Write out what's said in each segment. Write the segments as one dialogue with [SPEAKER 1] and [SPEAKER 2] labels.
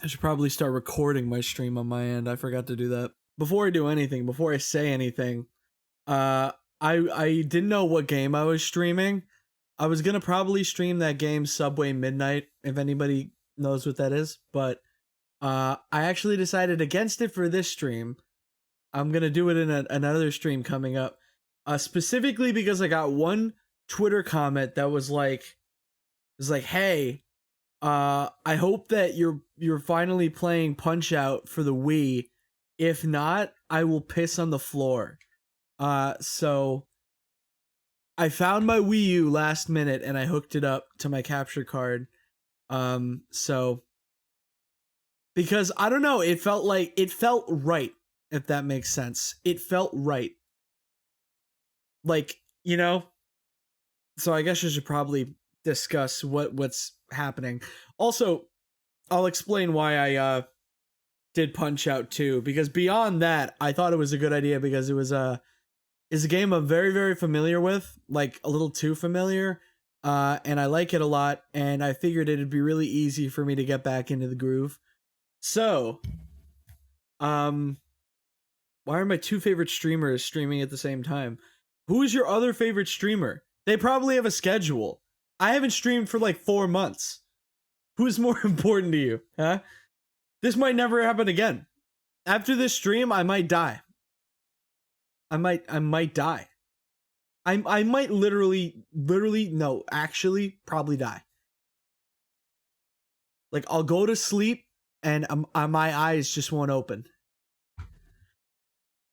[SPEAKER 1] I should probably start recording my stream on my end. I forgot to do that. Before I do anything, before I say anything, I didn't know what game I was streaming. I was gonna probably stream that game Subway Midnight, if anybody knows what that is, but I actually decided against it for this stream. I'm gonna do it in another stream coming up, specifically because I got one Twitter comment that was like, "Hey, I hope that you're finally playing Punch Out for the Wii. If not, I will piss on the floor." So I found my Wii U last minute and I hooked it up to my capture card. So because I don't know, it felt right, if that makes sense. It felt right. Like, you know? So I guess I should probably discuss what's happening. Also, I'll explain why I did Punch Out too, because beyond that, I thought it was a good idea because it was is a game I'm very, very familiar with, like a little too familiar, and I like it a lot, and I figured it'd be really easy for me to get back into the groove. So, why are my two favorite streamers streaming at the same time? Who is your other favorite streamer? They probably have a schedule. I haven't streamed for like 4 months. Who's more important to you, huh? This might never happen again. After this stream, I might die. I might die. I might literally, no, actually, probably die. Like, I'll go to sleep, and my eyes just won't open.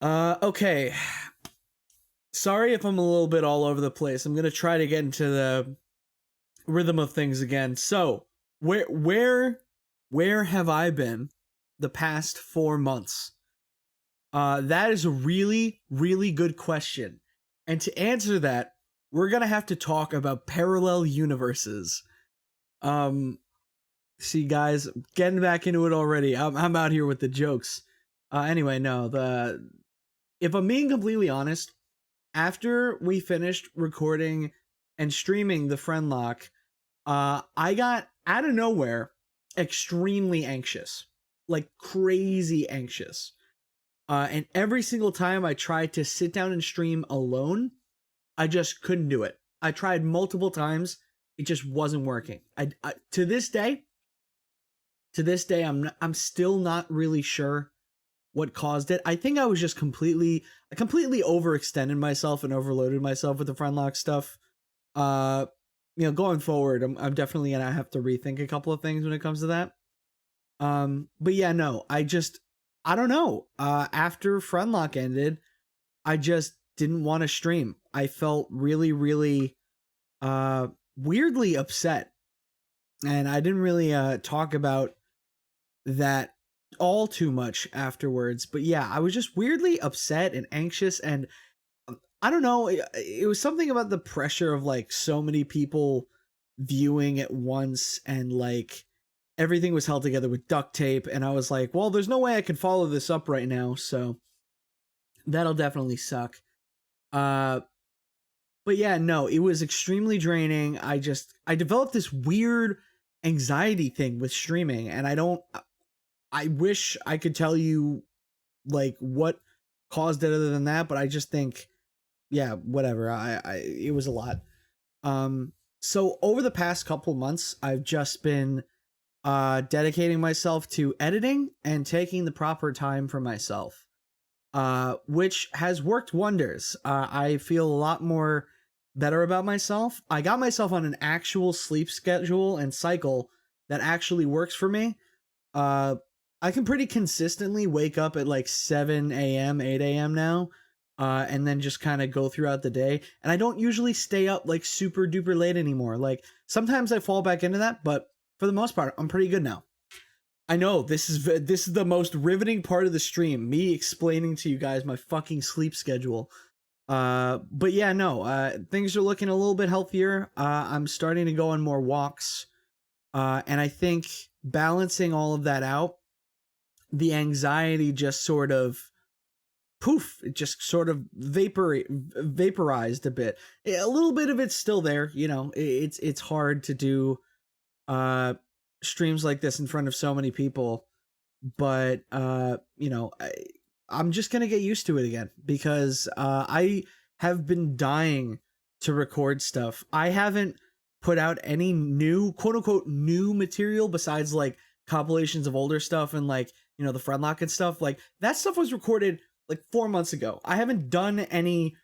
[SPEAKER 1] Okay. Sorry if I'm a little bit all over the place. I'm gonna try to get into the rhythm of things again. So, where have I been the past 4 months? That is a really, really good question. And to answer that, we're gonna have to talk about parallel universes. See guys, getting back into it already. I'm out here with the jokes. Anyway, no, if I'm being completely honest, after we finished recording and streaming the Friendlocke, I got, out of nowhere, extremely anxious. Like, crazy anxious. And every single time I tried to sit down and stream alone, I just couldn't do it. I tried multiple times. It just wasn't working. To this day, I'm still not really sure what caused it. I think I was just completely overextended myself and overloaded myself with the Friendlocke stuff. Going forward, I'm definitely gonna have to rethink a couple of things when it comes to that. But yeah, no, I don't know. After Friendlocke ended, I just didn't want to stream. I felt really, really, weirdly upset. And I didn't really, talk about that all too much afterwards. But yeah, I was just weirdly upset and anxious. And I don't know. It was something about the pressure of like so many people viewing at once, and like everything was held together with duct tape, and I was like, well, there's no way I can follow this up right now, so that'll definitely suck. But yeah, no, it was extremely draining. I developed this weird anxiety thing with streaming, and I wish I could tell you like what caused it other than that, but I just think, yeah, whatever. It was a lot. So over the past couple months, I've just been dedicating myself to editing and taking the proper time for myself, which has worked wonders. I feel a lot more better about myself. I got myself on an actual sleep schedule and cycle that actually works for me. I can pretty consistently wake up at like 7 a.m., 8 a.m. now, and then just kind of go throughout the day. And I don't usually stay up like super duper late anymore. Like sometimes I fall back into that, but for the most part, I'm pretty good now. I know this is the most riveting part of the stream, me explaining to you guys my fucking sleep schedule. But yeah, no, things are looking a little bit healthier. I'm starting to go on more walks. And I think balancing all of that out, the anxiety just sort of poof, it just sort of vaporized a bit. A little bit of it's still there, you know. It's hard to do streams like this in front of so many people, but I'm just gonna get used to it again because I have been dying to record stuff. I haven't put out any new, quote unquote, new material besides like compilations of older stuff and like, the Friendlocke and stuff. Like that stuff was recorded like 4 months ago. I haven't done anything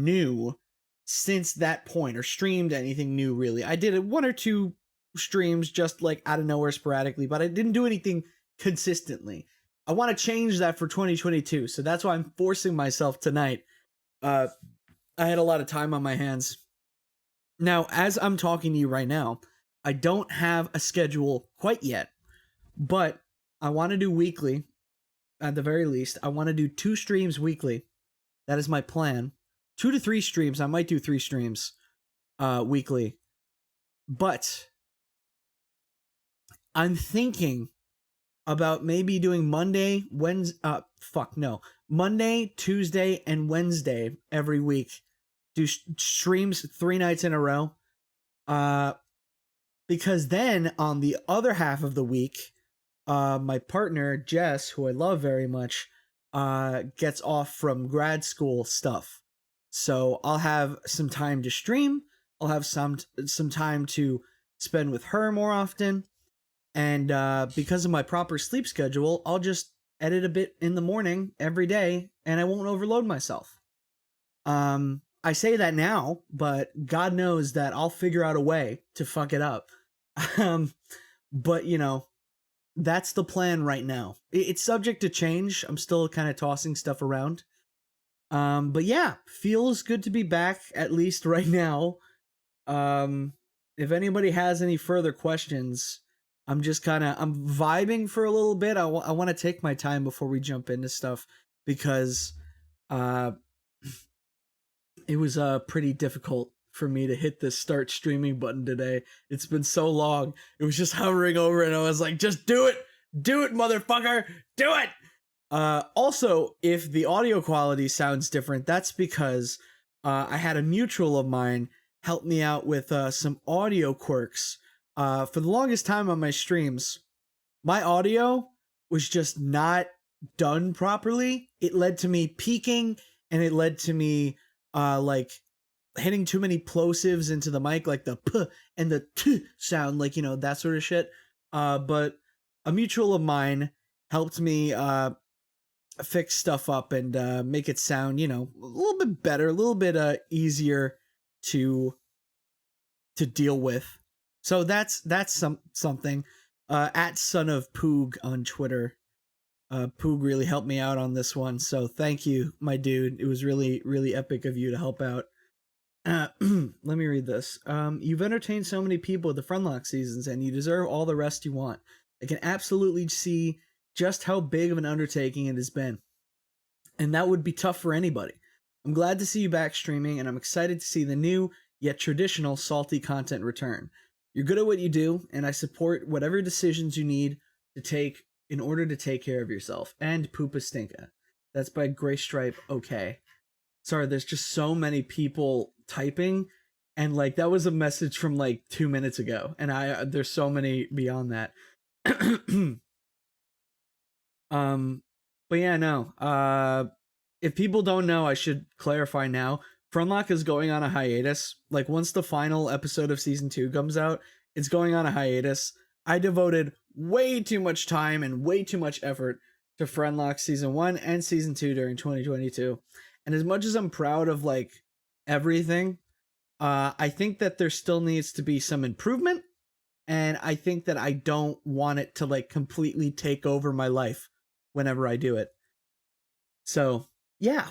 [SPEAKER 1] new since that point or streamed anything new really. I did 1 or 2 streams just like out of nowhere sporadically, but I didn't do anything consistently. I want to change that for 2022, so that's why I'm forcing myself tonight. I had a lot of time on my hands. Now, as I'm talking to you right now, I don't have a schedule quite yet, but I want to do weekly. At the very least, I want to do 2 streams weekly. That is my plan. 2 to 3 streams. I might do 3 streams weekly. But I'm thinking about maybe doing Monday, Tuesday, and Wednesday every week. Do streams 3 nights in a row. Because then on the other half of the week, my partner, Jess, who I love very much, gets off from grad school stuff. So I'll have some time to stream. I'll have some time to spend with her more often. And because of my proper sleep schedule, I'll just edit a bit in the morning every day, and I won't overload myself. I say that now, but God knows that I'll figure out a way to fuck it up. But, that's the plan right now. It's subject to change. I'm still kind of tossing stuff around. But yeah, feels good to be back, at least right now. If anybody has any further questions, I'm vibing for a little bit. I want to take my time before we jump into stuff because it was pretty difficult for me to hit this start streaming button today. It's been so long. It was just hovering over and I was like, just do it. Do it, motherfucker. Do it. Also, if the audio quality sounds different, that's because I had a mutual of mine help me out with some audio quirks. For the longest time on my streams, my audio was just not done properly. It led to me peaking, and it led to me like hitting too many plosives into the mic, like the p and the t sound, like, that sort of shit. But a mutual of mine helped me fix stuff up and make it sound, a little bit better, a little bit easier to deal with. So that's something. At Son of Poog on Twitter. Poog really helped me out on this one, so thank you, my dude. It was really, really epic of you to help out. Let me read this. You've entertained so many people with the Friendlocke seasons, and you deserve all the rest you want. I can absolutely see just how big of an undertaking it has been. And that would be tough for anybody. I'm glad to see you back streaming, and I'm excited to see the new, yet traditional, salty content return. You're good at what you do, and I support whatever decisions you need to take in order to take care of yourself. And Poopa Stinka. That's by Gray Stripe. Okay. Sorry, there's just so many people typing, and like that was a message from like 2 minutes ago, and there's so many beyond that. But yeah, no. If people don't know, I should clarify now. Friendlocke is going on a hiatus. Like once the final episode of season 2 comes out, it's going on a hiatus. I devoted way too much time and way too much effort to Friendlocke season 1 and season 2 during 2022. And as much as I'm proud of like everything, I think that there still needs to be some improvement. And I think that I don't want it to like completely take over my life whenever I do it. So yeah.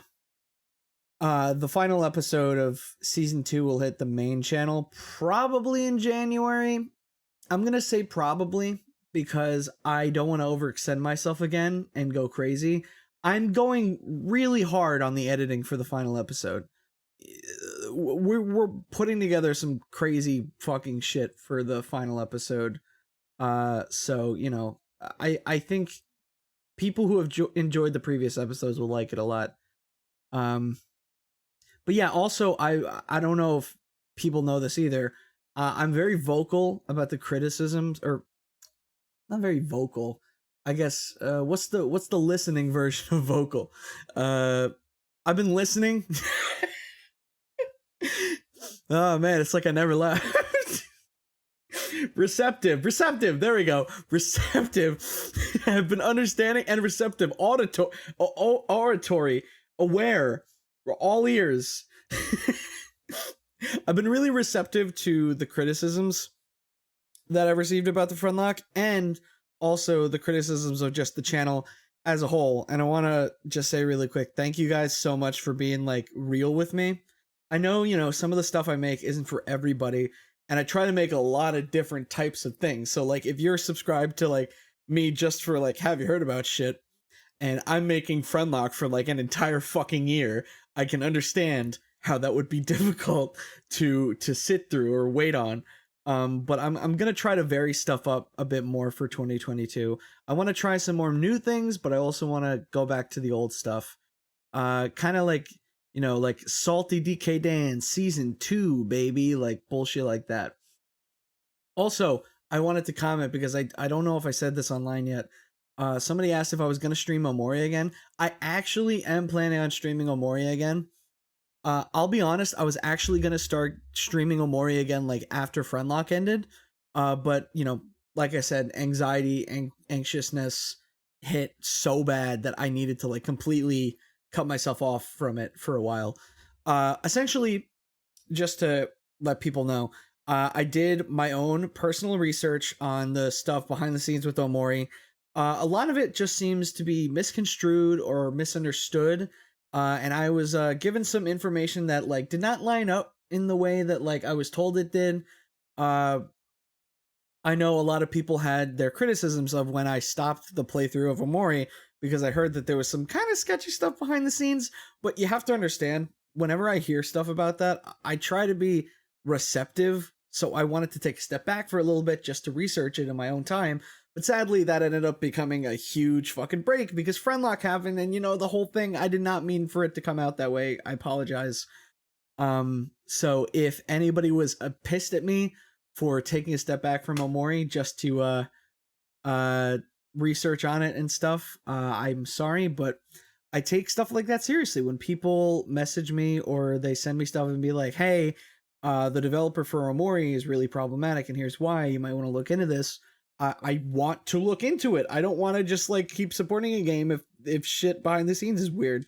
[SPEAKER 1] The final episode of season 2 will hit the main channel probably in January. I'm going to say probably because I don't want to overextend myself again and go crazy. I'm going really hard on the editing for the final episode. We're putting together some crazy fucking shit for the final episode. So, I think people who have enjoyed the previous episodes will like it a lot. But yeah, also, I don't know if people know this either. I'm very vocal about the criticisms, or not very vocal. I guess what's the listening version of vocal? I've been listening. Oh man, it's like I never left. Receptive. There we go. Receptive. I've been understanding and receptive. Oratory. Aware. We're all ears. I've been really receptive to the criticisms that I've received about the Friendlocke, and also the criticisms of just the channel as a whole. And I want to just say really quick, thank you guys so much for being like real with me. I know, you know, some of the stuff I make isn't for everybody, and I try to make a lot of different types of things. So like if you're subscribed to like me just for like, have you heard about shit, and I'm making Friendlocke for like an entire fucking year, I can understand how that would be difficult to sit through or wait on. But I'm gonna try to vary stuff up a bit more for 2022. I want to try some more new things, but I also want to go back to the old stuff. Kind of like, you know, like Salty DK Dance Season 2, baby, like bullshit like that. Also, I wanted to comment because I don't know if I said this online yet. Somebody asked if I was gonna stream Omori again. I actually am planning on streaming Omori again. I'll be honest, I was actually gonna start streaming Omori again like after Friendlocke ended. But you know, like I said, anxiety and anxiousness hit so bad that I needed to like completely cut myself off from it for a while. Essentially, just to let people know, I did my own personal research on the stuff behind the scenes with Omori. A lot of it just seems to be misconstrued or misunderstood. And I was given some information that like did not line up in the way that like I was told it did. I know a lot of people had their criticisms of when I stopped the playthrough of Omori because I heard that there was some kind of sketchy stuff behind the scenes. But you have to understand, whenever I hear stuff about that, I try to be receptive. So I wanted to take a step back for a little bit just to research it in my own time. But sadly, that ended up becoming a huge fucking break because Friendlocke happened, and you know, the whole thing, I did not mean for it to come out that way. I apologize. So if anybody was pissed at me for taking a step back from Omori just to research on it and stuff, I'm sorry, but I take stuff like that seriously. When people message me or they send me stuff and be like, hey, the developer for Omori is really problematic and here's why, you might want to look into this. I want to look into it. I don't want to just like keep supporting a game if shit behind the scenes is weird.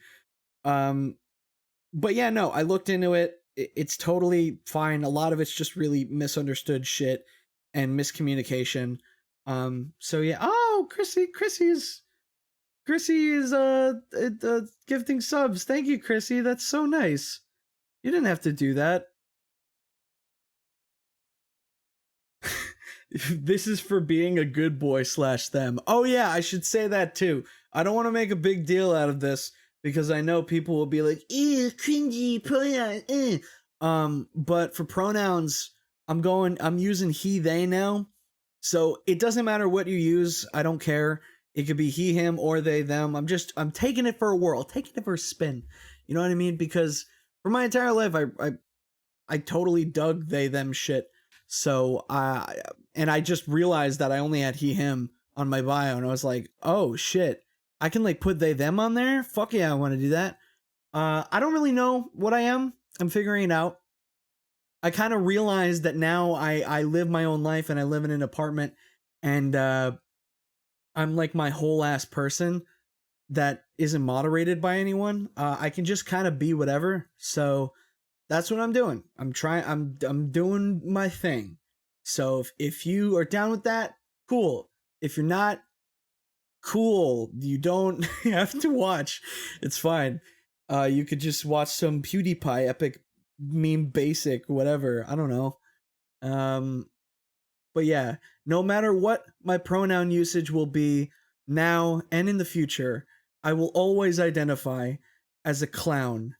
[SPEAKER 1] But yeah, no, I looked into it. It's totally fine. A lot of it's just really misunderstood shit and miscommunication. So yeah. Oh, Chrissy is gifting subs. Thank you, Chrissy. That's so nice. You didn't have to do that. This is for being a good boy / them. Oh yeah, I should say that too. I don't want to make a big deal out of this because I know people will be like, ew, cringy pronoun. But for pronouns, I'm using he, they now. So it doesn't matter what you use. I don't care. It could be he, him, or they, them. I'm taking it for a whirl, taking it for a spin. You know what I mean? Because for my entire life, I totally dug they, them shit. So, and I just realized that I only had he, him on my bio, and I was like, oh shit, I can like put they, them on there? Fuck yeah, I want to do that. I don't really know what I am. I'm figuring it out. I kind of realized that now I live my own life and I live in an apartment, and I'm like my whole ass person that isn't moderated by anyone. I can just kind of be whatever. So that's what I'm doing. I'm doing my thing. So if you are down with that, cool. If you're not, cool. You don't have to watch. It's fine. You could just watch some PewDiePie epic meme basic, whatever. I don't know. But yeah, no matter what my pronoun usage will be now and in the future, I will always identify as a clown.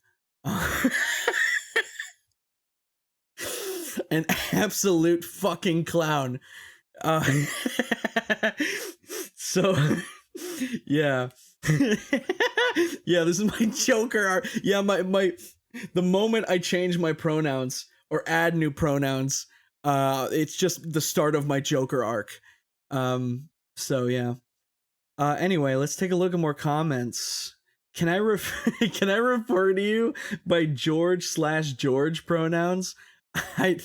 [SPEAKER 1] An absolute fucking clown. So yeah. Yeah, this is my Joker art. Yeah, my the moment I change my pronouns or add new pronouns, it's just the start of my Joker arc. So yeah. Anyway, let's take a look at more comments. Can I can I refer to you by George/George pronouns? I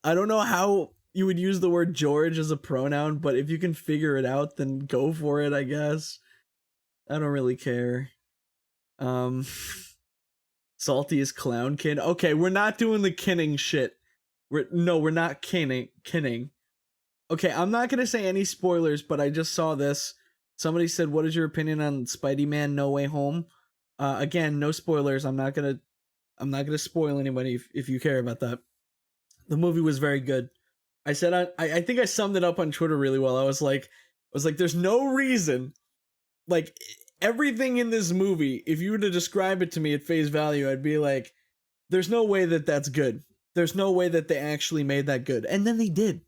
[SPEAKER 1] I don't know how you would use the word George as a pronoun, but if you can figure it out, then go for it, I guess. I don't really care. Saltiest clown kin. Okay, we're not doing the kinning shit. We're not kinning. Okay, I'm not gonna say any spoilers, but I just saw this. Somebody said, "What is your opinion on Spidey-Man No Way Home?" Again, no spoilers. I'm not gonna spoil anybody if you care about that. The movie was very good. I said I think I summed it up on Twitter really well. I was like, there's no reason, like everything in this movie. If you were to describe it to me at face value, I'd be like, there's no way that that's good. There's no way that they actually made that good, and then they did.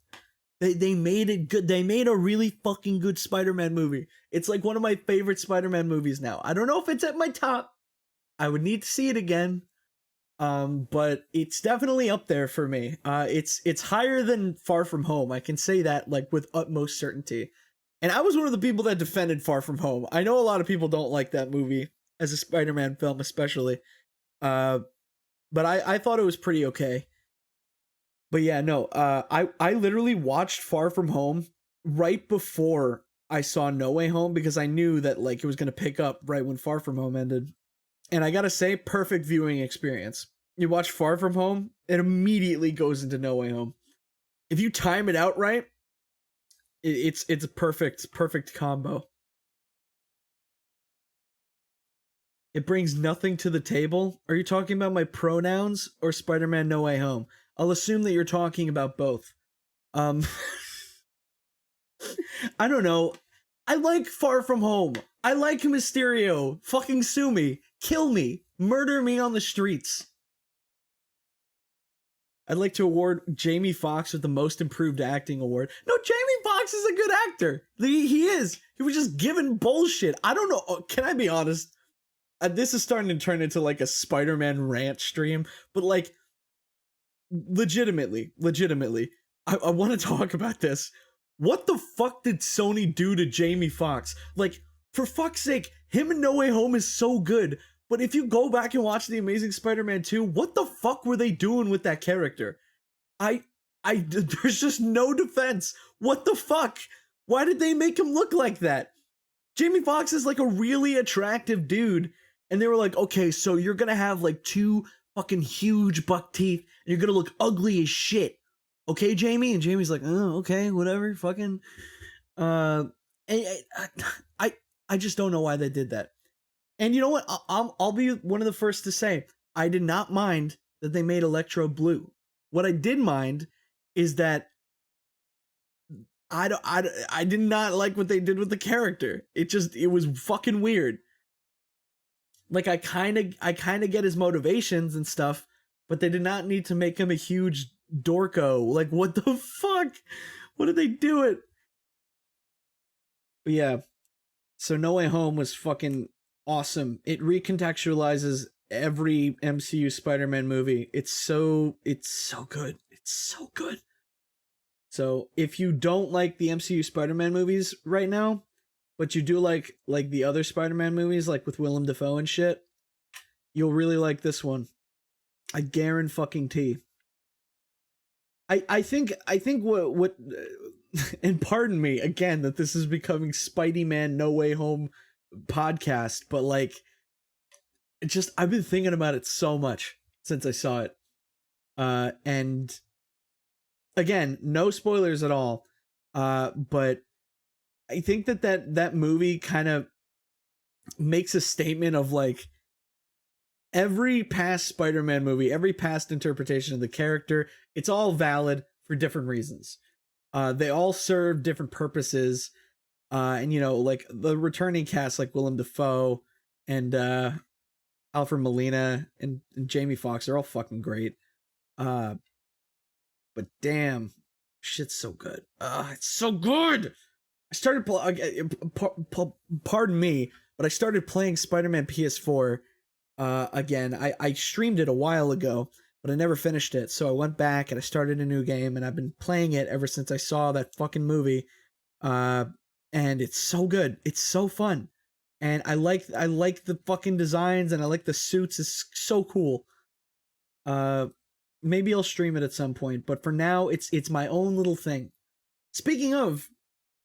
[SPEAKER 1] They made it good. They made a really fucking good Spider-Man movie. It's like one of my favorite Spider-Man movies now. I don't know if it's at my top. I would need to see it again. But it's definitely up there for me. It's higher than Far From Home. I can say that like with utmost certainty. And I was one of the people that defended Far From Home. I know a lot of people don't like that movie as a Spider-Man film, especially. But I thought it was pretty okay. But yeah, no, I literally watched Far From Home right before I saw No Way Home because I knew that like it was going to pick up right when Far From Home ended. And I gotta say, perfect viewing experience. You watch Far From Home, it immediately goes into No Way Home. If you time it out right, it's a perfect combo. It brings nothing to the table. Are you talking about my pronouns or Spider-Man No Way Home? I'll assume that you're talking about both. I don't know. I like Far From Home. I like Mysterio. Fucking sue me. Kill me. Murder me on the streets. I'd like to award Jamie Foxx with the most improved acting award. No, Jamie Foxx is a good actor. He is. He was just given bullshit. I don't know. Can I be honest? This is starting to turn into like a Spider-Man rant stream, but like, legitimately, I want to talk about this. What the fuck did Sony do to Jamie Foxx? Like, for fuck's sake, him in No Way Home is so good, but if you go back and watch The Amazing Spider-Man 2, what the fuck were they doing with that character? There's just no defense. What the fuck? Why did they make him look like that? Jamie Foxx is like a really attractive dude, and they were like, okay, so you're gonna have like two fucking huge buck teeth, and you're gonna look ugly as shit. Okay, Jamie? And Jamie's like, oh, okay, whatever, fucking. I just don't know why they did that. And you know what? I'll be one of the first to say, I did not mind that they made Electro blue. What I did mind is that I did not like what they did with the character. It was fucking weird. Like I kind of get his motivations and stuff, but they did not need to make him a huge dorko. Like what the fuck? What did they do it? But yeah. So No Way Home was fucking awesome. It recontextualizes every MCU Spider-Man movie. It's so good. It's so good. So if you don't like the MCU Spider-Man movies right now, but you do like the other Spider-Man movies, like with Willem Dafoe and shit, you'll really like this one. I guarantee. I think what and pardon me again that this is becoming Spidey-Man No Way Home podcast, but like I've been thinking about it so much since I saw it. And again, no spoilers at all. But I think that movie kind of makes a statement of like every past Spider-Man movie, every past interpretation of the character, it's all valid for different reasons. They all serve different purposes. And you know, like the returning cast like Willem Dafoe and Alfred Molina and Jamie Foxx are all fucking great. But damn, shit's so good. It's so good. I started pardon me, but I started playing Spider-Man PS4 again. I streamed it a while ago, but I never finished it. So I went back and I started a new game, and I've been playing it ever since I saw that fucking movie. Uh, and it's so good. It's so fun. And I like the fucking designs, and I like the suits. It's so cool. Maybe I'll stream it at some point, but for now it's my own little thing. Speaking of,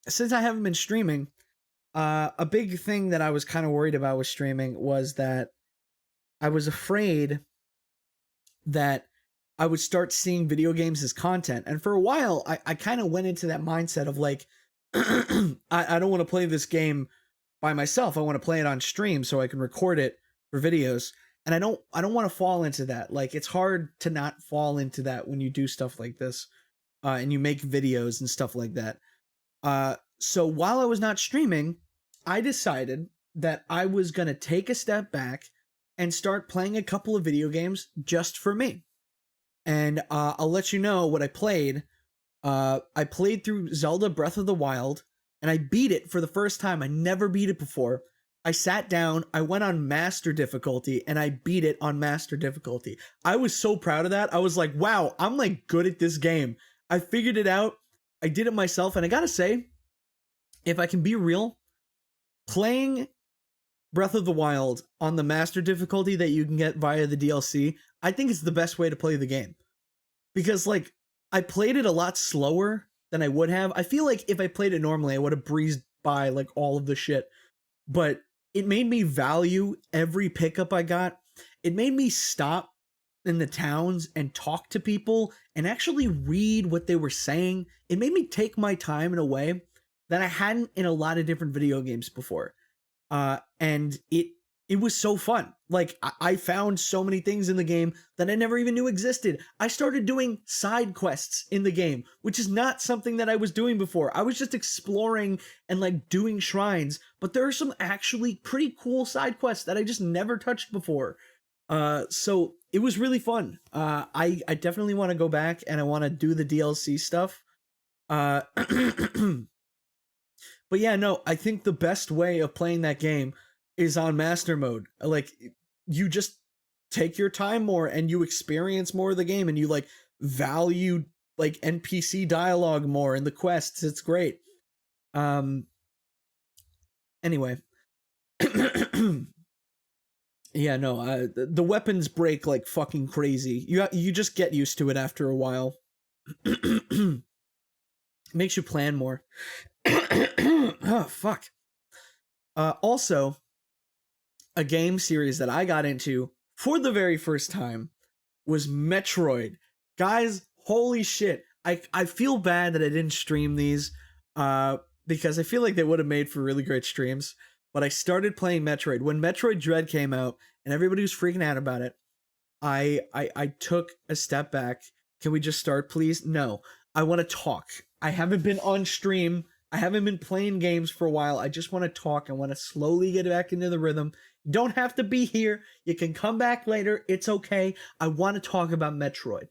[SPEAKER 1] since I haven't been streaming, a big thing that I was kind of worried about with streaming was that I was afraid that I would start seeing video games as content. And for a while, I kind of went into that mindset of like, I don't want to play this game by myself. I want to play it on stream so I can record it for videos. And I don't want to fall into that. Like, it's hard to not fall into that when you do stuff like this, and you make videos and stuff like that. So while I was not streaming, I decided that I was going to take a step back and start playing a couple of video games just for me. And I'll let you know what I played. I played through Zelda Breath of the Wild, and I beat it for the first time. I never beat it before. I sat down, I went on master difficulty, and I beat it on master difficulty. I was so proud of that. I was like, wow, I'm like good at this game. I figured it out. I did it myself, and I gotta say, if I can be real, playing Breath of the Wild on the master difficulty that you can get via the DLC, I think it's the best way to play the game. Because, like, I played it a lot slower than I would have. I feel like if I played it normally, I would have breezed by, like, all of the shit. But it made me value every pickup I got. It made me stop in the towns and talk to people and actually read what they were saying. It made me take my time in a way that I hadn't in a lot of different video games before. And it was so fun. Like, I found so many things in the game that I never even knew existed. I started doing side quests in the game, which is not something that I was doing before. I was just exploring and like doing shrines, but there are some actually pretty cool side quests that I just never touched before. So it was really fun. I definitely want to go back and I want to do the DLC stuff. But yeah, no, I think the best way of playing that game is on master mode. Like, you just take your time more and you experience more of the game and you like value like NPC dialogue more in the quests. It's great. Anyway. Yeah, no, the weapons break like fucking crazy. You just get used to it after a while. Makes you plan more. Oh, fuck. Also, a game series that I got into for the very first time was Metroid. Guys, holy shit. I feel bad that I didn't stream these, because I feel like they would have made for really great streams. But I started playing Metroid. When Metroid Dread came out and everybody was freaking out about it, I took a step back. Can we just start, please? No. I want to talk. I haven't been on stream. I haven't been playing games for a while. I just want to talk. I want to slowly get back into the rhythm. You don't have to be here. You can come back later. It's okay. I want to talk about Metroid.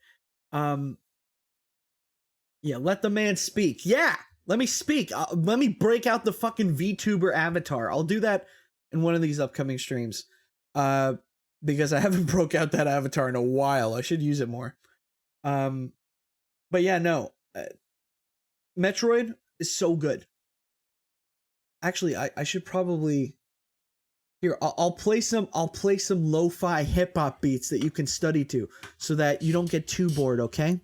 [SPEAKER 1] Yeah, let the man speak. Yeah, let me speak. Let me break out the fucking VTuber avatar. I'll do that in one of these upcoming streams. Because I haven't broke out that avatar in a while. I should use it more. But yeah, no. Metroid is so good. Actually, I should probably here. I'll play some lo-fi hip hop beats that you can study to, so that you don't get too bored. Okay.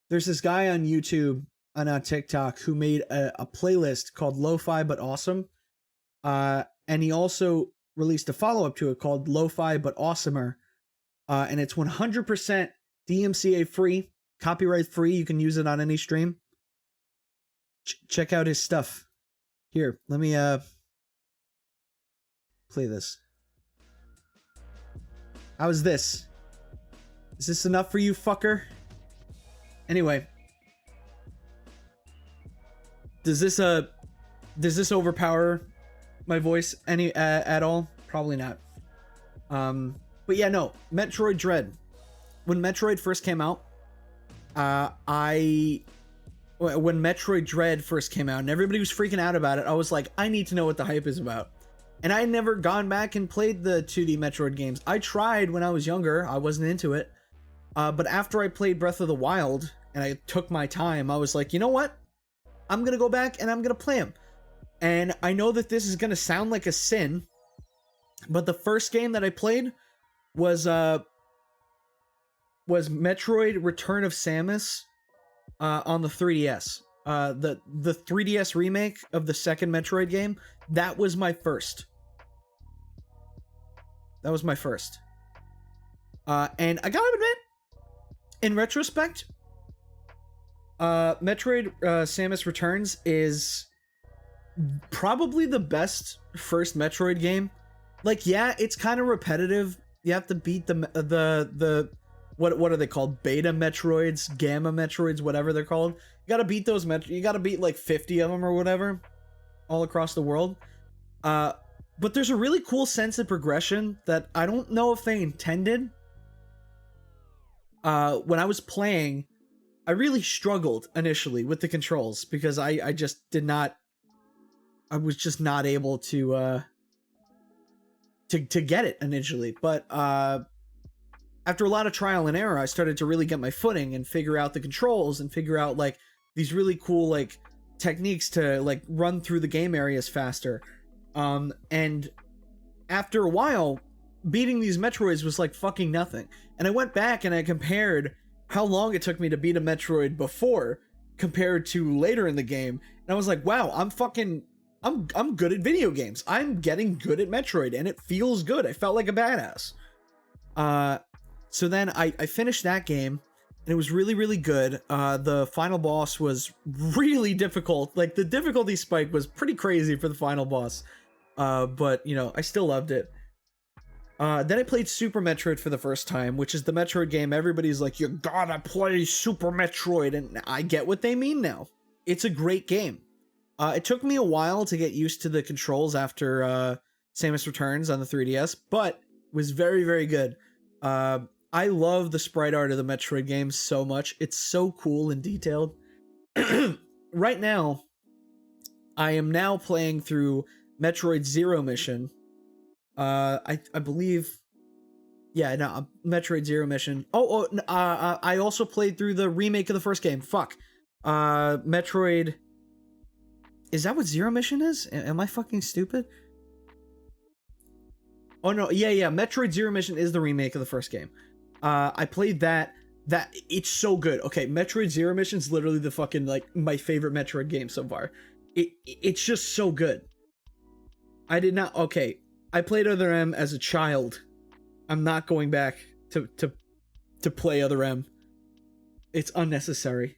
[SPEAKER 1] There's this guy on YouTube and on TikTok who made a playlist called Lo-Fi But Awesome, and he also released a follow up to it called Lo-Fi But Awesomer, and it's 100% DMCA free. Copyright free. You can use it on any stream. Check out his stuff. Here, let me play this. How's this? Is this enough for you, fucker? Anyway, does this overpower my voice any at all? Probably not. But yeah, no. Metroid Dread. When Metroid first came out, when Metroid Dread first came out and everybody was freaking out about it, I was like, I need to know what the hype is about. And I had never gone back and played the 2D Metroid games. I tried when I was younger. I wasn't into it. But after I played Breath of the Wild and I took my time. I was like, you know what? I'm gonna go back and I'm gonna play them. And I know that this is gonna sound like a sin, but the first game that I played was Metroid Return of Samus on the 3DS. The 3DS remake of the second Metroid game, that was my first. That was my first. And I gotta admit, in retrospect, Metroid Samus Returns is probably the best first Metroid game. Like, yeah, it's kind of repetitive. You have to beat the what are they called? Beta Metroids, Gamma Metroids, whatever they're called. You gotta beat those you gotta beat like 50 of them or whatever, all across the world. But there's a really cool sense of progression that I don't know if they intended. When I was playing, I really struggled initially with the controls because I just did not. I was just not able to get it initially, but after a lot of trial and error, I started to really get my footing and figure out the controls and figure out like these really cool like techniques to like run through the game areas faster. And after a while, beating these Metroids was like fucking nothing. And I went back and I compared how long it took me to beat a Metroid before compared to later in the game. And I was like, wow, I'm good at video games. I'm getting good at Metroid and it feels good. I felt like a badass. So then I finished that game and it was really, really good. The final boss was really difficult. Like the difficulty spike was pretty crazy for the final boss. But you know, I still loved it. Then I played Super Metroid for the first time, which is the Metroid game everybody's like, you gotta play Super Metroid, and I get what they mean now. It's a great game. It took me a while to get used to the controls after Samus Returns on the 3DS, but was very, very good. I love the sprite art of the Metroid games so much. It's so cool and detailed. Right now, I am now playing through Metroid Zero Mission. I believe, yeah, no, Metroid Zero Mission. I also played through the remake of the first game. Fuck. Metroid. Is that what Zero Mission is? Am I fucking stupid? Oh no, yeah. Metroid Zero Mission is the remake of the first game. I played that. It's so good. Okay, Metroid Zero Mission is literally the fucking like my favorite Metroid game so far. It's just so good. I did not. Okay, I played Other M as a child. I'm not going back to play Other M. It's unnecessary.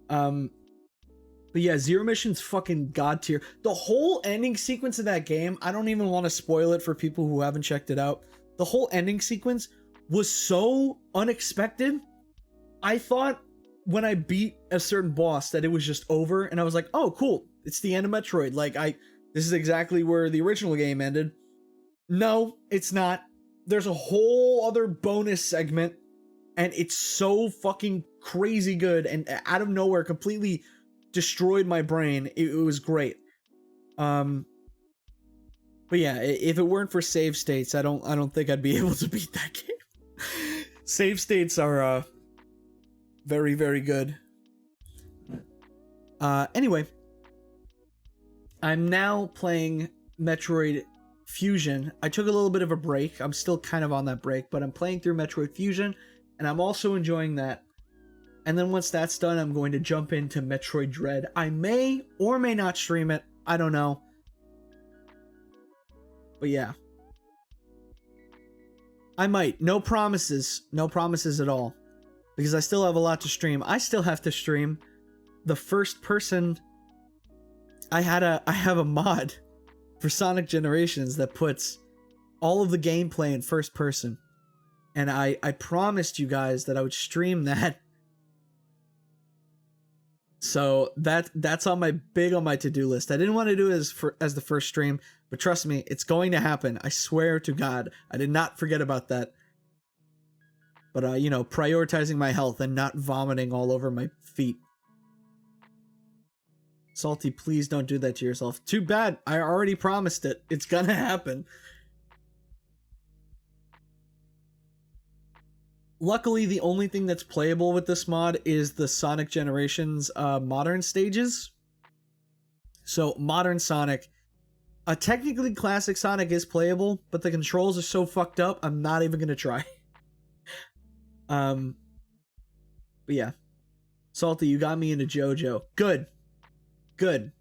[SPEAKER 1] But yeah, Zero Mission's fucking god tier. The whole ending sequence of that game, I don't even want to spoil it for people who haven't checked it out. The whole ending sequence was so unexpected. I thought when I beat a certain boss that it was just over, and I was like, oh, cool. It's the end of Metroid. Like, this is exactly where the original game ended. No, it's not. There's a whole other bonus segment, and it's so fucking crazy good, and out of nowhere completely destroyed my brain. It was great. But yeah, if it weren't for save states, I don't think I'd be able to beat that game. Save states are very, very good. Anyway, I'm now playing Metroid Fusion. I took a little bit of a break. I'm still kind of on that break, but I'm playing through Metroid Fusion, and I'm also enjoying that. And then once that's done, I'm going to jump into Metroid Dread. I may or may not stream it. I don't know. But yeah. I might. No promises. No promises at all. Because I still have a lot to stream. I still have to stream the first person. I have a mod for Sonic Generations that puts all of the gameplay in first person. And I promised you guys that I would stream that. So that's on my to-do list. I didn't want to do it as the first stream, but trust me, it's going to happen. I swear to God, I did not forget about that. But you know, prioritizing my health and not vomiting all over my feet. Salty, please don't do that to yourself. Too bad. I already promised it. It's gonna happen. Luckily, the only thing that's playable with this mod is the Sonic Generations modern stages. So modern Sonic, technically classic Sonic is playable, but the controls are so fucked up, I'm not even gonna try. But yeah. Salty, you got me into JoJo. Good. Good.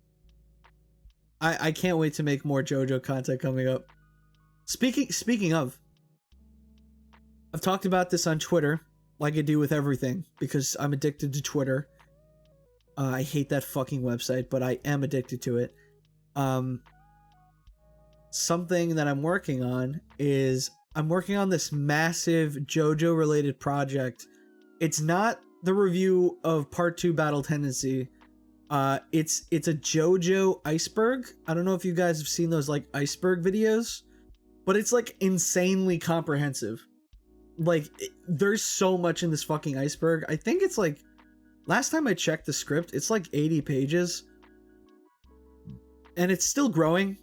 [SPEAKER 1] I can't wait to make more JoJo content coming up. Speaking of, I've talked about this on Twitter, like I do with everything, because I'm addicted to Twitter. I hate that fucking website, but I am addicted to it. Something that I'm working on is I'm working on this massive JoJo related project. It's not the review of Part 2 Battle Tendency. It's a JoJo Iceberg. I don't know if you guys have seen those like Iceberg videos, but it's like insanely comprehensive. Like there's so much in this fucking Iceberg. I think it's like, last time I checked the script, it's like 80 pages. And it's still growing.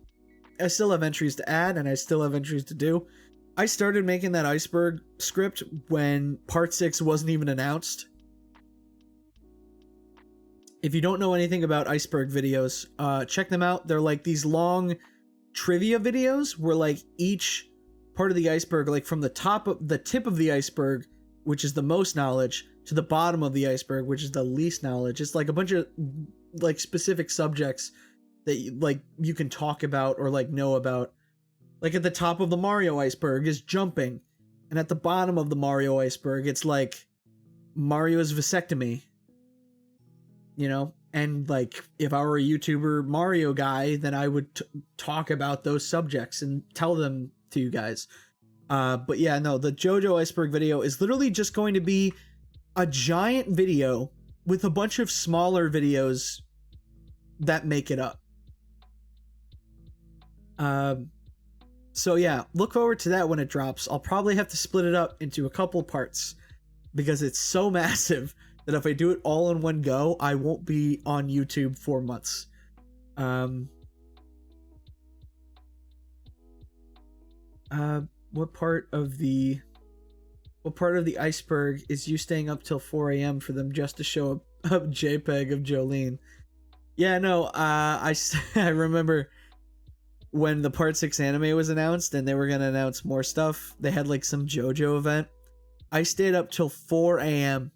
[SPEAKER 1] I still have entries to add and I still have entries to do. I started making that Iceberg script when Part 6 wasn't even announced. If you don't know anything about Iceberg videos, check them out. They're like these long trivia videos where like each part of the iceberg, like from the tip of the iceberg, which is the most knowledge, to the bottom of the iceberg, which is the least knowledge. It's like a bunch of like specific subjects that you can talk about or like know about. Like at the top of the Mario iceberg is jumping, and at the bottom of the Mario iceberg it's like Mario's vasectomy. You know, and like if I were a YouTuber Mario guy, then I would talk about those subjects and tell them to you guys. But yeah, no, the JoJo Iceberg video is literally just going to be a giant video with a bunch of smaller videos that make it up. So yeah, look forward to that when it drops. I'll probably have to split it up into a couple parts because it's so massive that if I do it all in one go, I won't be on YouTube for months. What part of the iceberg is you staying up till 4 a.m. for them just to show a JPEG of Jolene? Yeah, no, I remember when the Part 6 anime was announced and they were gonna announce more stuff. They had like some JoJo event. I stayed up till 4 a.m.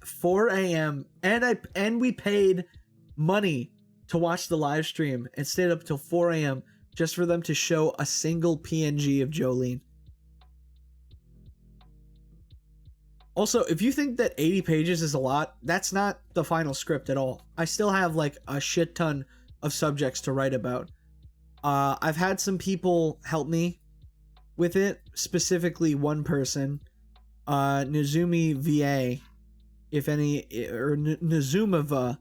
[SPEAKER 1] 4 a.m. and we paid money to watch the live stream and stayed up till 4 a.m. just for them to show a single PNG of Jolene. Also, if you think that 80 pages is a lot, that's not the final script at all. I still have like a shit ton of subjects to write about. I've had some people help me with it, specifically one person, Nozumi VA, if any, or Nazumava.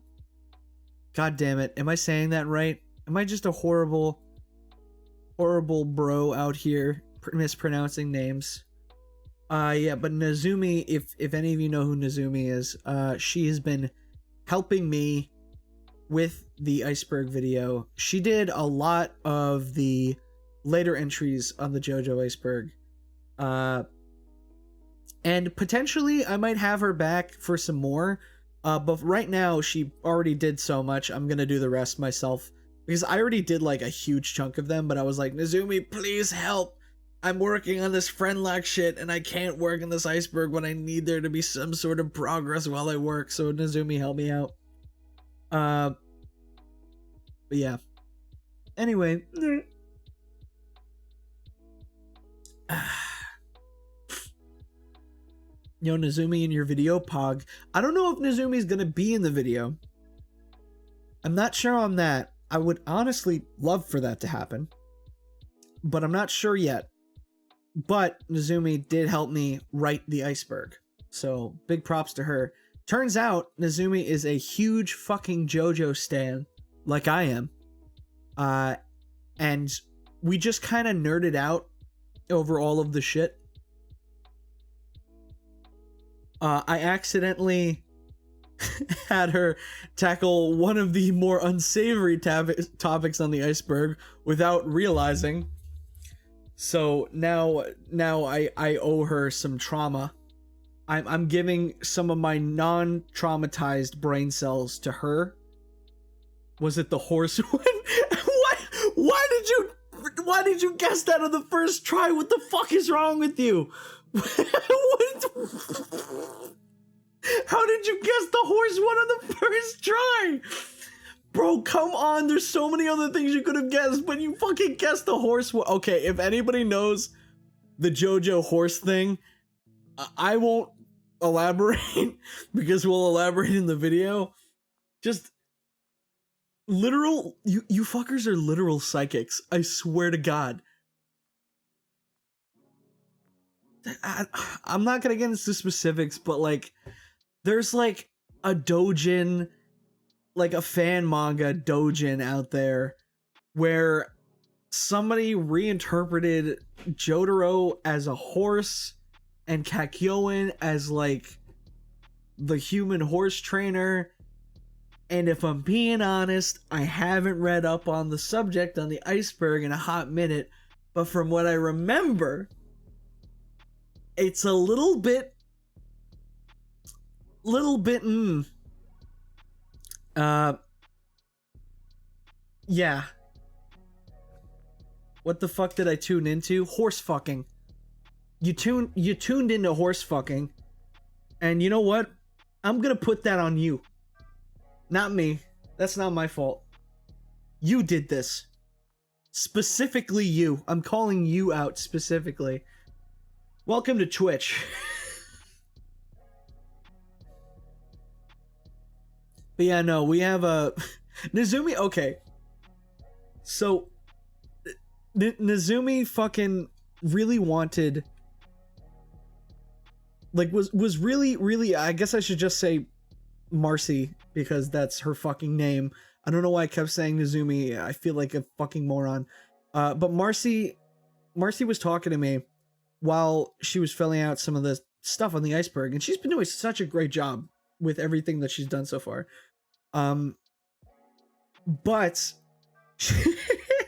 [SPEAKER 1] God damn it, am I saying that right? Am I just a horrible bro out here mispronouncing names? Yeah, but Nazumi, if any of you know who Nazumi is, she has been helping me with the Iceberg video. She did a lot of the later entries on the JoJo Iceberg. And potentially I might have her back for some more. But right now she already did so much, I'm gonna do the rest myself. Because I already did like a huge chunk of them, but I was like, Nazumi, please help. I'm working on this Friendlocke shit and I can't work in this iceberg when I need there to be some sort of progress while I work. So Nazumi, help me out. But yeah. Anyway. Yo, Nazumi, in your video, Pog. I don't know if Nazumi's gonna be in the video. I'm not sure on that. I would honestly love for that to happen, but I'm not sure yet. But Nazumi did help me write the Iceberg, so big props to her. Turns out Nazumi is a huge fucking JoJo stan, like I am. And we just kind of nerded out over all of the shit. I accidentally had her tackle one of the more unsavory topics on the iceberg without realizing. So now I owe her some trauma I'm giving some of my non-traumatized brain cells to her. Was it the horse one? Why did you guess that on the first try? What the fuck is wrong with you? How did you guess the horse one on the first try? Bro, come on. There's so many other things you could have guessed, but you fucking guessed the horse one. Okay, if anybody knows the JoJo horse thing, I won't elaborate because we'll elaborate in the video. Just literal, you fuckers are literal psychics. I swear to God. I'm not gonna get into specifics, but like, there's like a doujin, like a fan manga doujin out there where somebody reinterpreted Jotaro as a horse and Kakyoin as like the human horse trainer. And if I'm being honest, I haven't read up on the subject on the Iceberg in a hot minute, but from what I remember, it's a little bit yeah. What the fuck did I tune into? Horse fucking. You tuned into horse fucking, and you know what? I'm gonna put that on you. Not me. That's not my fault. You did this. Specifically you. I'm calling you out specifically. Welcome to Twitch. But yeah, no, we have a Nezumi. Okay, so Nezumi fucking really wanted, like, was really. I guess I should just say Marcy because that's her fucking name. I don't know why I kept saying Nezumi. I feel like a fucking moron. But Marcy was talking to me while she was filling out some of the stuff on the Iceberg, and she's been doing such a great job with everything that she's done so far. But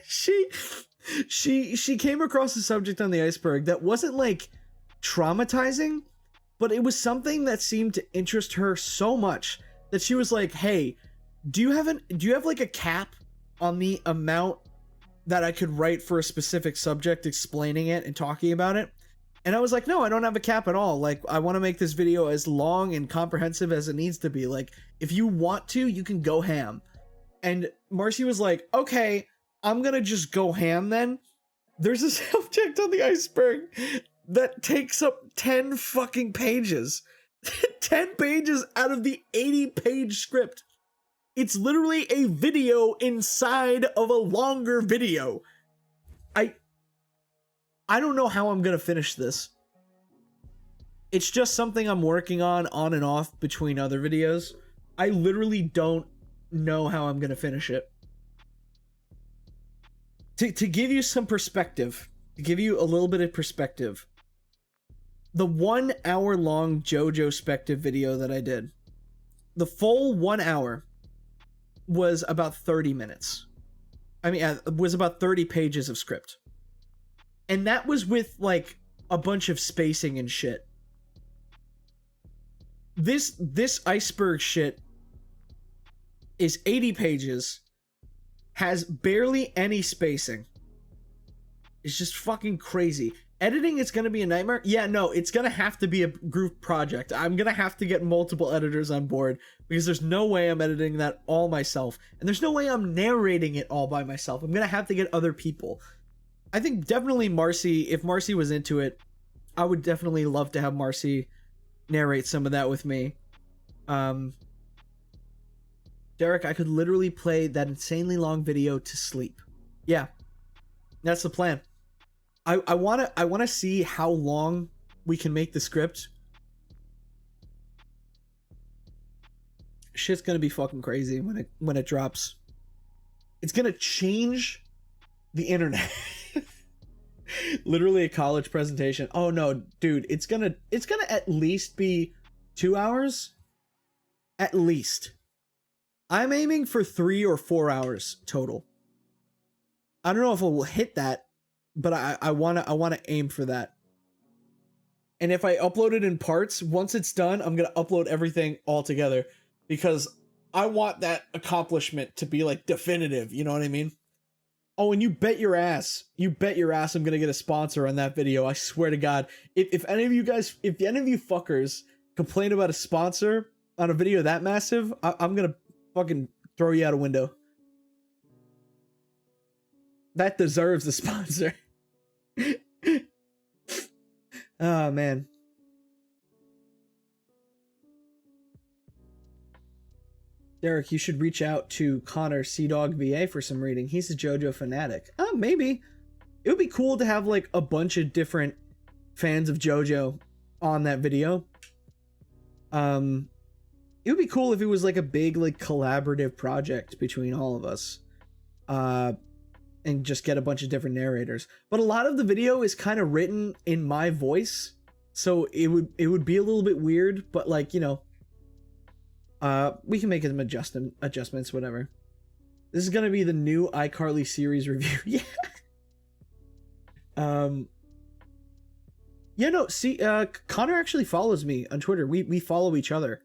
[SPEAKER 1] she came across a subject on the Iceberg that wasn't like traumatizing, but it was something that seemed to interest her so much that she was like, "Hey, do you have like a cap on the amount that I could write for a specific subject, explaining it and talking about it?" And I was like, "No, I don't have a cap at all. Like, I want to make this video as long and comprehensive as it needs to be. Like, if you want to, you can go ham." And Marcy was like, "Okay, I'm gonna just go ham then." There's a subject on the Iceberg that takes up 10 fucking pages. 10 pages out of the 80-page script. It's literally a video inside of a longer video. I don't know how I'm gonna finish this. It's just something I'm working on and off between other videos. I literally don't know how I'm gonna finish it. To give you some perspective, to give you a little bit of perspective, the 1 hour long JoJo spective video that I did, the full 1 hour was about 30 minutes. I mean, it was about 30 pages of script. And that was with like a bunch of spacing and shit. This Iceberg shit is 80 pages, has barely any spacing. It's just fucking crazy. Editing is gonna be a nightmare. Yeah, no, it's gonna have to be a group project. I'm gonna have to get multiple editors on board because there's no way I'm editing that all myself. And there's no way I'm narrating it all by myself. I'm gonna have to get other people. I think definitely Marcy, if Marcy was into it, I would definitely love to have Marcy narrate some of that with me. Derek, I could literally play that insanely long video to sleep. Yeah, that's the plan. I wanna see how long we can make the script. Shit's gonna be fucking crazy when it drops. It's gonna change the internet. Literally a college presentation. Oh no, dude, it's gonna at least be 2 hours. At least. I'm aiming for 3 or 4 hours total. I don't know if it will hit that, but I wanna aim for that. And if I upload it in parts, once it's done, I'm going to upload everything all together because I want that accomplishment to be like definitive. You know what I mean? Oh, and you bet your ass I'm going to get a sponsor on that video. I swear to God. If any of you fuckers complain about a sponsor on a video that massive, I'm going to fucking throw you out a window. That deserves a sponsor. Oh, man. Derek, you should reach out to Connor Seadog VA for some reading. He's a JoJo fanatic. Maybe. It would be cool to have like a bunch of different fans of JoJo on that video. It would be cool if it was like a big like collaborative project between all of us. And just get a bunch of different narrators. But a lot of the video is kind of written in my voice. So it would be a little bit weird, but like, you know, we can make some adjustments, whatever. This is gonna be the new iCarly series review. Yeah. Yeah, no, see, Connor actually follows me on Twitter. We follow each other.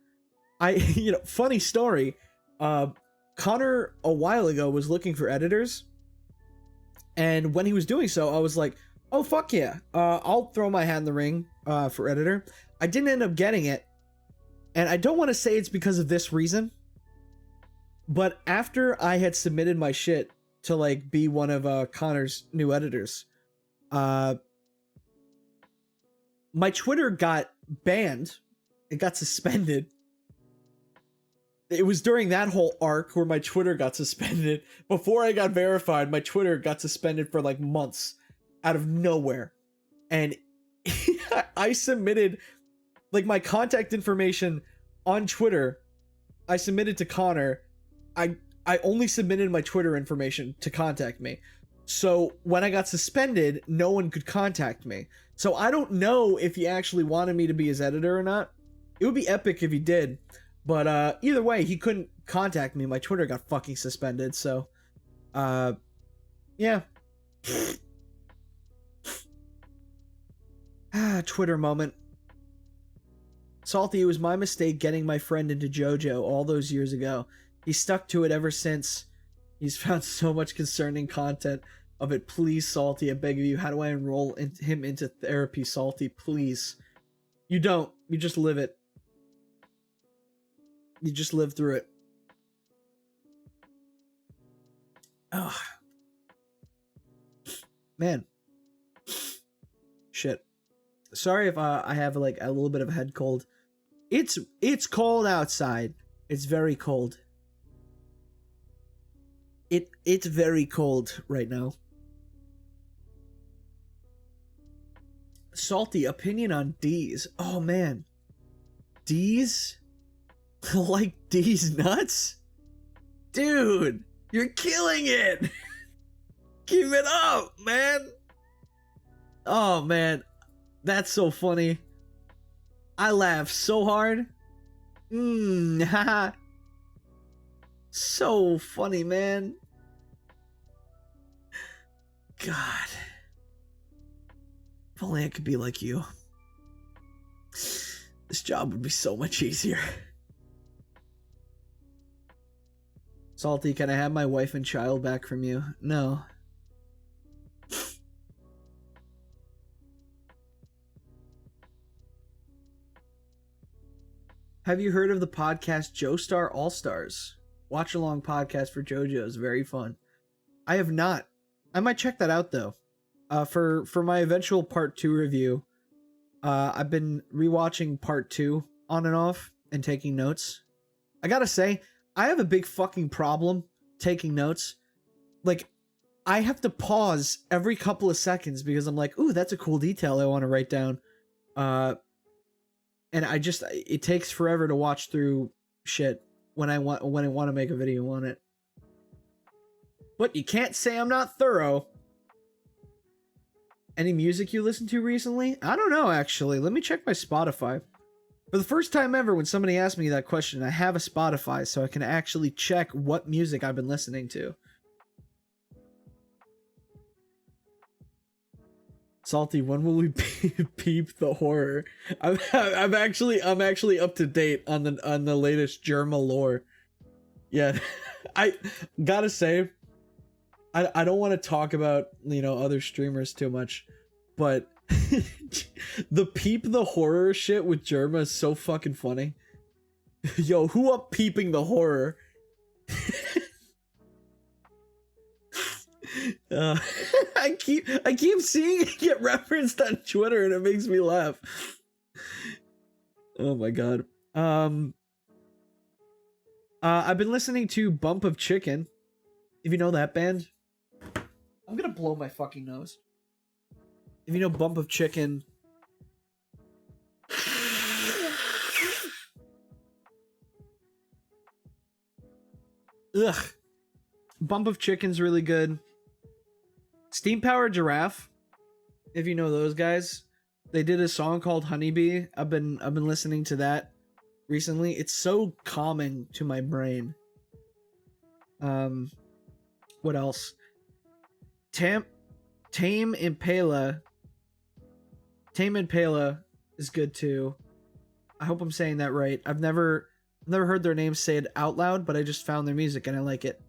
[SPEAKER 1] You know, funny story. Connor a while ago was looking for editors. And when he was doing so, I was like, oh, fuck yeah. I'll throw my hat in the ring for editor. I didn't end up getting it. And I don't want to say it's because of this reason. But after I had submitted my shit to like be one of Connor's new editors, my Twitter got banned. It got suspended. It was during that whole arc where my Twitter got suspended. Before I got verified, my Twitter got suspended for like months out of nowhere. And I submitted like my contact information on Twitter. I submitted to Connor. I only submitted my Twitter information to contact me. So when I got suspended, no one could contact me. So I don't know if he actually wanted me to be his editor or not. It would be epic if he did. But either way, he couldn't contact me. My Twitter got fucking suspended, so yeah. Twitter moment. Salty, it was my mistake getting my friend into JoJo all those years ago. He stuck to it ever since. He's found so much concerning content of it. Please, Salty, I beg of you, how do I enroll him into therapy, Salty? Please. You don't. You just live it. You just live through it. Oh. Man. Shit. Sorry if I have like a little bit of a head cold. It's cold outside. It's very cold. It's very cold right now. Salty, opinion on D's. Oh man. D's? Like D's nuts? Dude, you're killing it. Keep it up, man. Oh man, that's so funny. I laugh so hard. Haha. So funny, man. God. If only I could be like you. This job would be so much easier. Salty, can I have my wife and child back from you? No. Have you heard of the podcast Joestar All-Stars? Watch along podcast for JoJo is very fun. I have not. I might check that out though. For my eventual part 2 review, I've been rewatching part 2 on and off and taking notes. I gotta say, I have a big fucking problem taking notes. Like, I have to pause every couple of seconds because I'm like, ooh, that's a cool detail I want to write down. And it takes forever to watch through shit when I want to make a video on it. But you can't say I'm not thorough. Any music you listened to recently? I don't know, actually. Let me check my Spotify. For the first time ever, when somebody asked me that question, I have a Spotify, so I can actually check what music I've been listening to. Salty, when will we peep the horror? I'm actually up to date on the latest Germa lore. Yeah, I gotta say, I don't want to talk about, you know, other streamers too much, but the peep the horror shit with Germa is so fucking funny. Yo, who up peeping the horror? I keep seeing it get referenced on Twitter and it makes me laugh. Oh my god. I've been listening to Bump of Chicken. If you know that band. I'm gonna blow my fucking nose. If you know Bump of Chicken. Ugh. Bump of Chicken's really good. Steam Powered Giraffe, if you know those guys, they did a song called Honeybee. I've been listening to that recently. It's so calming to my brain. What else? Tame Impala. Tame Impala is good too. I hope I'm saying that right. I've never heard their name said out loud, but I just found their music and I like it.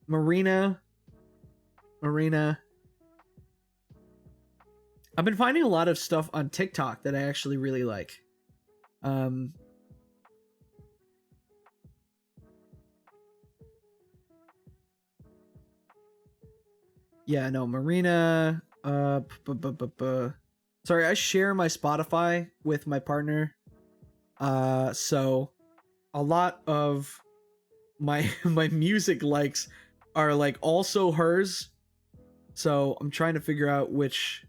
[SPEAKER 1] Marina. I've been finding a lot of stuff on TikTok that I actually really like. Yeah, no, Marina. Sorry, I share my Spotify with my partner. So a lot of my music likes are like also hers. So I'm trying to figure out which.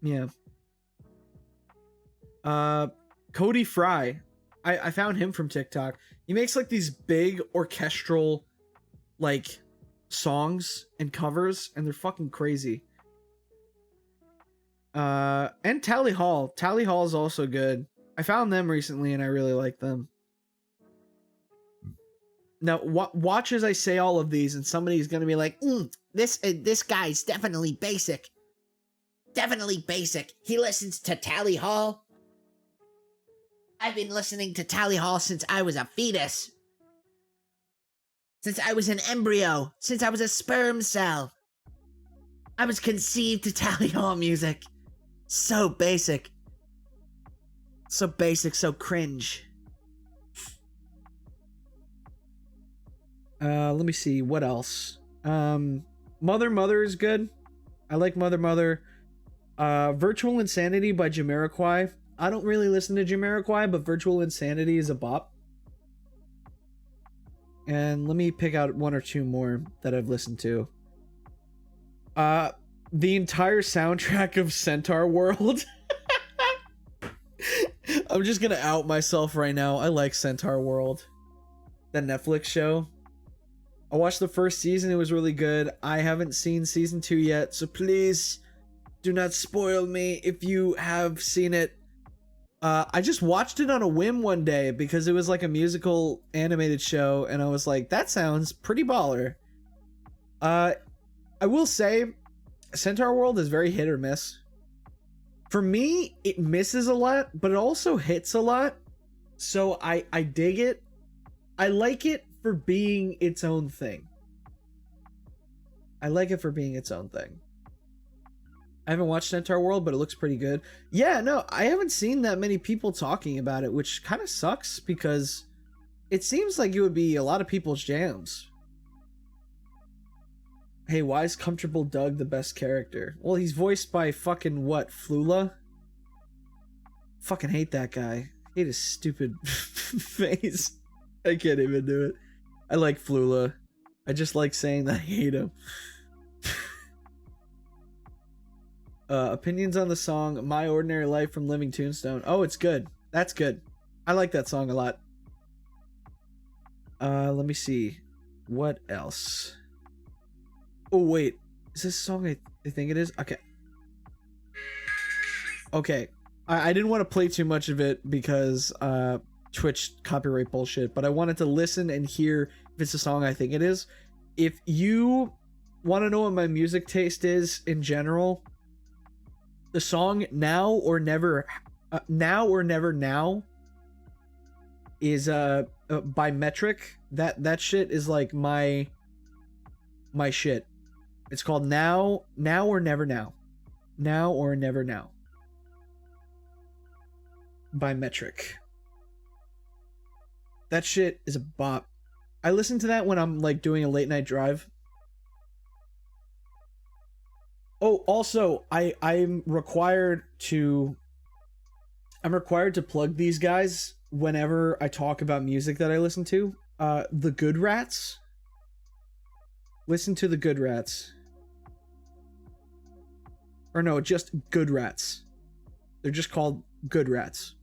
[SPEAKER 1] Yeah. Cody Fry. I found him from TikTok. He makes like these big orchestral like songs and covers, and they're fucking crazy. And Tally Hall. Tally Hall is also good. I found them recently and I really like them. Now, watch as I say all of these, and somebody's gonna be like, this guy's definitely basic. Definitely basic. He listens to Tally Hall. I've been listening to Tally Hall since I was a fetus. Since I was an embryo. Since I was a sperm cell. I was conceived to Tally Hall music. So basic. So basic, so cringe. Let me see, what else? Mother is good. I like Mother. Virtual Insanity by Jamiroquai. I don't really listen to Jamiroquai, but Virtual Insanity is a bop. And let me pick out one or two more that I've listened to. The entire soundtrack of Centaur World. I'm just gonna out myself right now. I like Centaur World. The Netflix show. I watched the first season, it was really good. I haven't seen season 2 yet, so please do not spoil me if you have seen it. I just watched it on a whim one day because it was like a musical animated show, and I was like, that sounds pretty baller. I will say, Centaur World is very hit or miss. For me, it misses a lot, but it also hits a lot. So I dig it. I like it for being its own thing. I haven't watched Centaur World, but it looks pretty good. Yeah, no, I haven't seen that many people talking about it, which kind of sucks because it seems like it would be a lot of people's jams. Hey, why is Comfortable Doug the best character? Well, he's voiced by fucking what, Flula? Fucking hate that guy. Hate his stupid face. I can't even do it. I like Flula. I just like saying that I hate him. Opinions on the song My Ordinary Life from Living Tombstone. Oh, it's good. That's good. I like that song a lot. Let me see. What else? Oh, wait. Is this a song I think it is? Okay. Okay. I didn't want to play too much of it because, Twitch copyright bullshit, but I wanted to listen and hear if it's a song I think it is. if you want to know what my music taste is in general, the song Now or Never Now is by Metric. That shit is like my shit. It's called Now or Never Now. Now or Never Now by Metric. That shit is a bop. I listen to that when I'm like doing a late night drive. Oh, also, I'm required to plug these guys whenever I talk about music that I listen to. The Good Rats. Listen to the Good Rats. Or no, just Good Rats. They're just called Good Rats.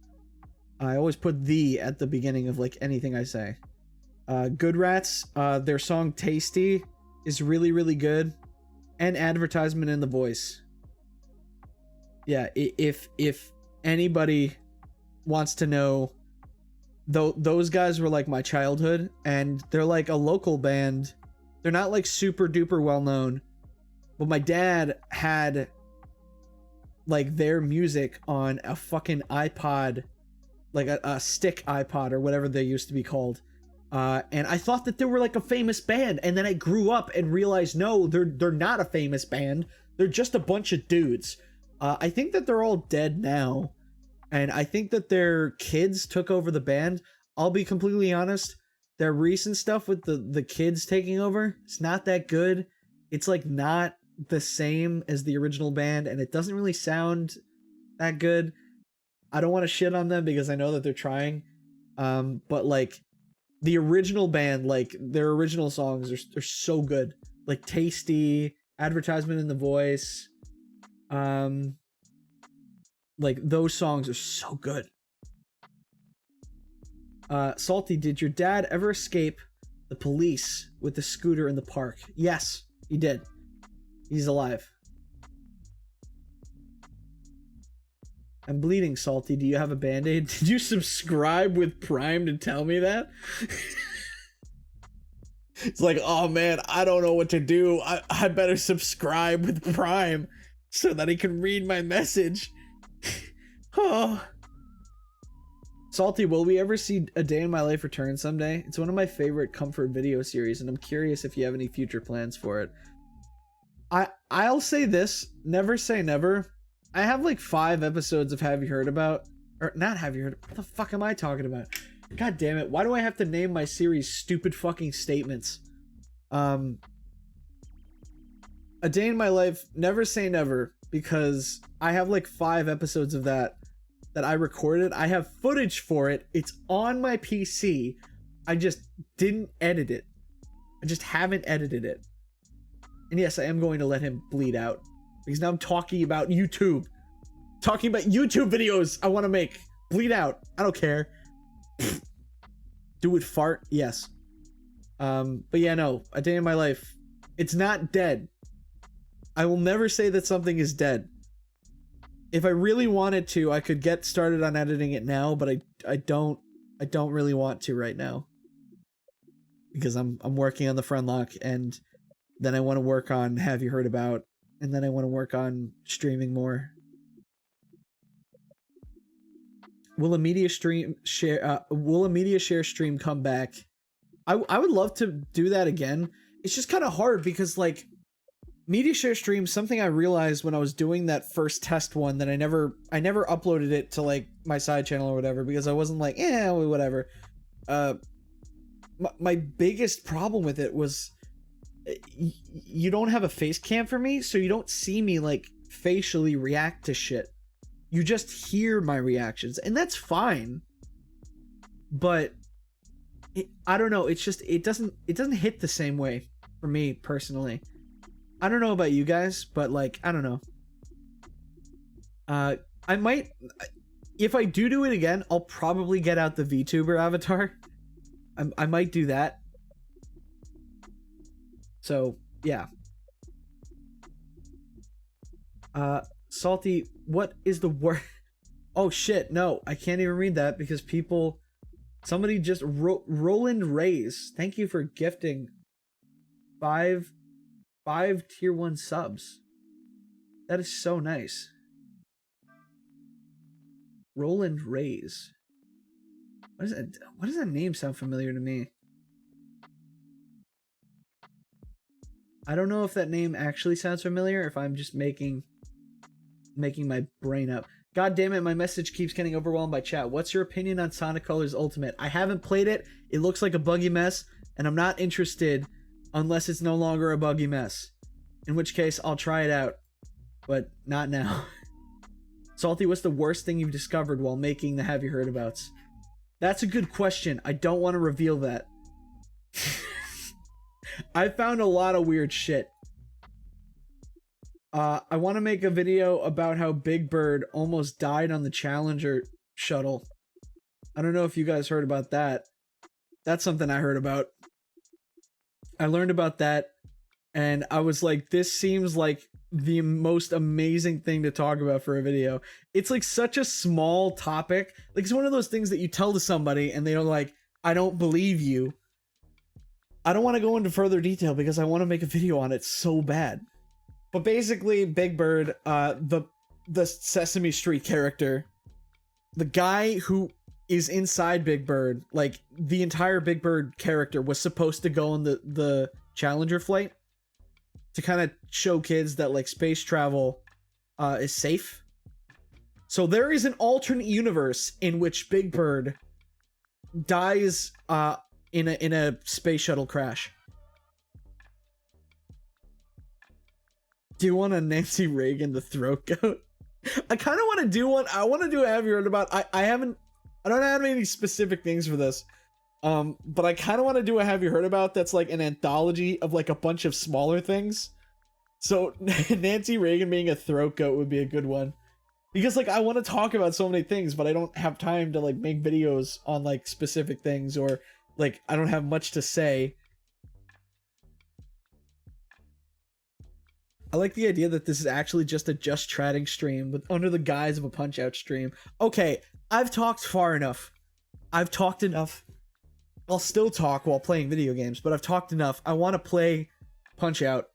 [SPEAKER 1] I always put the at the beginning of like anything I say. Good Rats, their song Tasty is really, really good. And Advertisement in the Voice. Yeah, if anybody wants to know, those guys were like my childhood, and they're like a local band. They're not like super duper well known, but my dad had like their music on a fucking iPod, like a stick iPod or whatever they used to be called. And I thought that they were like a famous band, and then I grew up and realized no, they're not a famous band. They're just a bunch of dudes. I think that they're all dead now, and I think that their kids took over the band. I'll be completely honest, their recent stuff with the kids taking over, it's not that good. It's like not the same as the original band, and it doesn't really sound that good. I don't want to shit on them because I know that they're trying, but like the original band, like their original songs are so good. Like Tasty, Advertisement in the Voice, like those songs are so good. Salty, did your dad ever escape the police with the scooter in the park? Yes, he did. He's alive. I'm bleeding, Salty. Do you have a band-aid? Did you subscribe with Prime to tell me that? It's like, oh man, I don't know what to do. I better subscribe with Prime so that he can read my message. Oh. Salty, will we ever see A Day in My Life return someday? It's one of my favorite comfort video series, and I'm curious if you have any future plans for it. I'll say this, never say never. I have like 5 episodes of Have You Heard About, or not Have You Heard, what the fuck am I talking about? God damn it, why do I have to name my series Stupid Fucking Statements? A Day in My Life, never say never, because I have like 5 episodes of that I recorded. I have footage for it. It's on my PC. I just didn't edit it. I just haven't edited it. And yes, I am going to let him bleed out. Because now I'm talking about YouTube. Talking about YouTube videos I want to make. Bleed out. I don't care. Do it fart? Yes. But yeah, no. A Day in My Life. It's not dead. I will never say that something is dead. If I really wanted to, I could get started on editing it now, but I don't really want to right now. Because I'm working on the Friendlocke, and then I want to work on Have You Heard About, and then I want to work on streaming more. Will a media share stream come back? I would love to do that again. It's just kind of hard because like media share stream, something I realized when I was doing that first test one, that I never uploaded it to like my side channel or whatever because I wasn't like, whatever. My biggest problem with it was you don't have a face cam for me, so you don't see me like facially react to shit. You just hear my reactions, and that's fine. But I don't know, it's just it doesn't hit the same way for me personally. I don't know about you guys, but like I don't know. I might, if I do it again, I'll probably get out the VTuber avatar. I might do that. So yeah. Salty, what is the word? Oh shit, no, I can't even read that because somebody just Roland Rays. Thank you for gifting 5 tier 1 subs. That is so nice. Roland Rays. What is that? Why does that name sound familiar to me? I don't know if that name actually sounds familiar, if I'm just making my brain up. God damn it, my message keeps getting overwhelmed by chat. What's your opinion on Sonic Colors Ultimate? I haven't played it. It looks like a buggy mess, and I'm not interested unless it's no longer a buggy mess. In which case, I'll try it out. But not now. Salty, what's the worst thing you've discovered while making the Have You Heard Abouts? That's a good question. I don't want to reveal that. I found a lot of weird shit. I want to make a video about how Big Bird almost died on the Challenger shuttle. I don't know if you guys heard about that. That's something I heard about. I learned about that, and I was like, this seems like the most amazing thing to talk about for a video. It's like such a small topic. Like, it's one of those things that you tell to somebody and they're like, I don't believe you. I don't want to go into further detail because I want to make a video on it so bad. But basically, Big Bird, the Sesame Street character, the guy who is inside Big Bird, like the entire Big Bird character was supposed to go on the Challenger flight to kind of show kids that like space travel is safe. So there is an alternate universe in which Big Bird dies in a space shuttle crash. Do you want a Nancy Reagan the throat goat? I kind of want to do one. I want to do a Have You Heard About. I don't have any specific things for this. But I kind of want to do a Have You Heard About that's like an anthology of like a bunch of smaller things. So Nancy Reagan being a throat goat would be a good one. Because like I want to talk about so many things, but I don't have time to like make videos on like specific things, or like I don't have much to say. I like the idea that this is actually just a Just Chatting stream with under the guise of a Punch-Out stream. Okay, I've talked far enough. I've talked enough. I'll still talk while playing video games, but I've talked enough. I want to play Punch-Out.